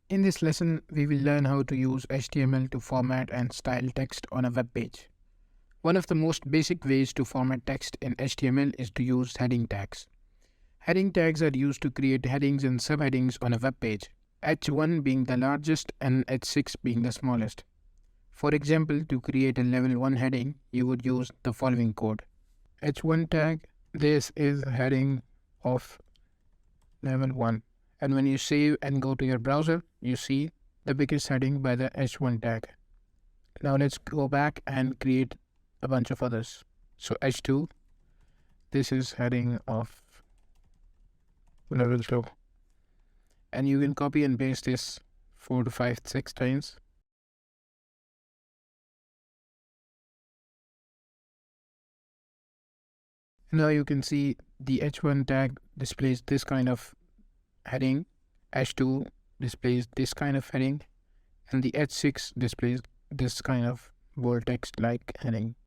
In this lesson, we will learn how to use HTML to format and style text on a web page. One of the most basic ways to format text in HTML is to use heading tags. Heading tags are used to create headings and subheadings on a web page, H1 being the largest and H6 being the smallest. For example, to create a level 1 heading, you would use the following code. H1 tag, this is heading of level 1. And when you save and go to your browser, you see the biggest heading by the H1 tag. Now let's go back and create a bunch of others. So H2, this is heading of level 2. And you can copy and paste this 4 to 5, 6 times. Now you can see the H1 tag displays this kind of heading, H2 displays this kind of heading, and the H6 displays this kind of bold text like heading.